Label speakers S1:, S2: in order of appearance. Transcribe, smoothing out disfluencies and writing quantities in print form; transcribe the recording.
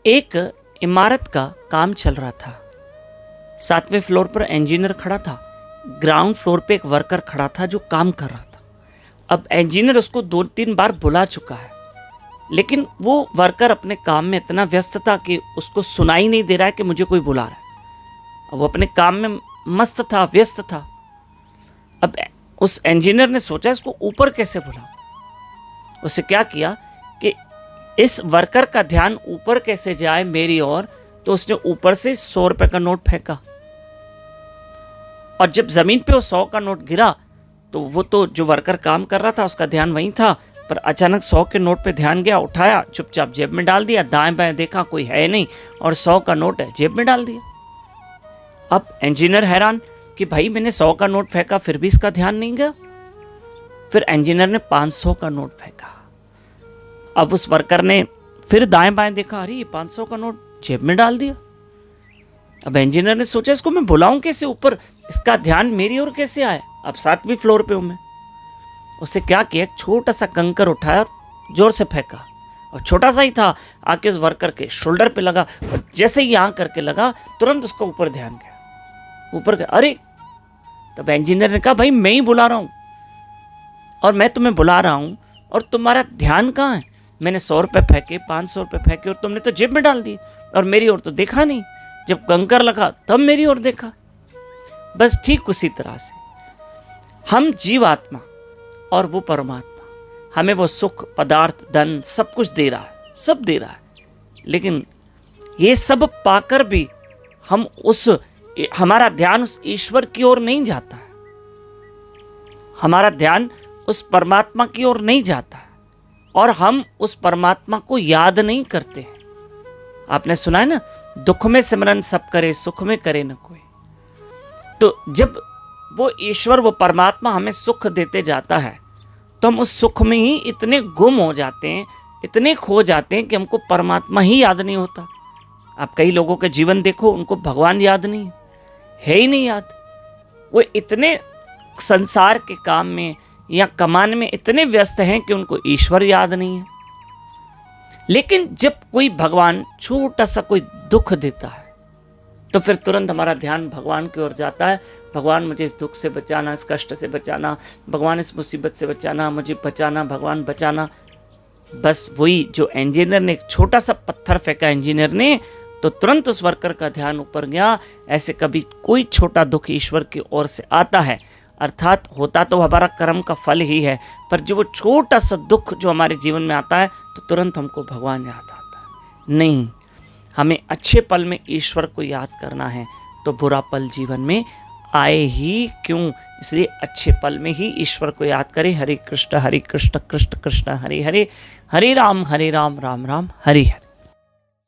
S1: एक इमारत का काम चल रहा था। 7वें फ्लोर पर इंजीनियर खड़ा था। ग्राउंड फ्लोर पे एक वर्कर खड़ा था जो काम कर रहा था। अब इंजीनियर उसको 2-3 बार बुला चुका है, लेकिन वो वर्कर अपने काम में इतना व्यस्त था कि उसको सुनाई नहीं दे रहा है कि मुझे कोई बुला रहा है। वो अपने काम में मस्त था, व्यस्त था। अब उस इंजीनियर ने सोचा इसको ऊपर कैसे बुलाऊं। उसे क्या किया कि इस वर्कर का ध्यान ऊपर कैसे जाए मेरी ओर, तो उसने ऊपर से 100 रुपए का नोट फेंका। और जब जमीन पे वो 100 का नोट गिरा तो वो तो जो वर्कर काम कर रहा था उसका ध्यान वहीं था, पर अचानक 100 के नोट पे ध्यान गया, उठाया, चुपचाप जेब में डाल दिया। दाएं बाएं देखा, कोई है नहीं, और 100 का नोट है, जेब में डाल दिया। अब इंजीनियर हैरान कि भाई मैंने 100 का नोट फेंका फिर भी इसका ध्यान नहीं गया। फिर इंजीनियर ने 500 का नोट फेंका। अब उस वर्कर ने फिर दाएं बाएं देखा, अरे ये 500 का नोट जेब में डाल दिया। अब इंजीनियर ने सोचा इसको मैं बुलाऊं कैसे ऊपर, इसका ध्यान मेरी ओर कैसे आए। अब 7वीं फ्लोर पे हूं मैं। उसे क्या किया, एक छोटा सा कंकर उठाया और जोर से फेंका, और छोटा सा ही था, आके उस वर्कर के शोल्डर पे लगा, और जैसे ही यहाँ करके लगा तुरंत उसको ऊपर ध्यान गया, ऊपर गया। अरे तब इंजीनियर ने कहा, भाई मैं ही बुला रहा हूं और मैं तुम्हें बुला रहा हूं और तुम्हारा ध्यान कहाँ है। मैंने 100 रुपए फेंके, 500 रुपए फेंके, और तुमने तो जेब में डाल दिए, और मेरी ओर तो देखा नहीं। जब कंकर लगा तब मेरी ओर देखा। बस ठीक उसी तरह से हम जीवात्मा और वो परमात्मा हमें वो सुख, पदार्थ, धन सब कुछ दे रहा है, सब दे रहा है, लेकिन ये सब पाकर भी हमारा ध्यान उस ईश्वर की ओर नहीं जाता है, हमारा ध्यान उस परमात्मा की ओर नहीं जाता है, और हम उस परमात्मा को याद नहीं करते हैं। आपने सुना है ना, दुख में सिमरन सब करे, सुख में करे न कोई। तो जब वो ईश्वर, वो परमात्मा हमें सुख देते जाता है, तो हम उस सुख में ही इतने गुम हो जाते हैं, इतने खो जाते हैं कि हमको परमात्मा ही याद नहीं होता। आप कई लोगों के जीवन देखो, उनको भगवान याद नहीं है ही नहीं याद। वो इतने संसार के काम में या कमाने में इतने व्यस्त हैं कि उनको ईश्वर याद नहीं है। लेकिन जब कोई भगवान छोटा सा कोई दुख देता है तो फिर तुरंत हमारा ध्यान भगवान की ओर जाता है। भगवान मुझे इस दुख से बचाना, इस कष्ट से बचाना, भगवान इस मुसीबत से बचाना, मुझे बचाना, भगवान बचाना। बस वही जो इंजीनियर ने एक छोटा सा पत्थर फेंका इंजीनियर ने, तो तुरंत उस वर्कर का ध्यान ऊपर गया। ऐसे कभी कोई छोटा दुख ईश्वर की ओर से आता है, अर्थात होता तो हमारा कर्म का फल ही है, पर जो वो छोटा सा दुख जो हमारे जीवन में आता है तो तुरंत हमको भगवान याद आता है। नहीं, हमें अच्छे पल में ईश्वर को याद करना है, तो बुरा पल जीवन में आए ही क्यों। इसलिए अच्छे पल में ही ईश्वर को याद करें। हरे कृष्ण कृष्ण कृष्ण हरे हरे, हरे राम राम राम हरे हरे।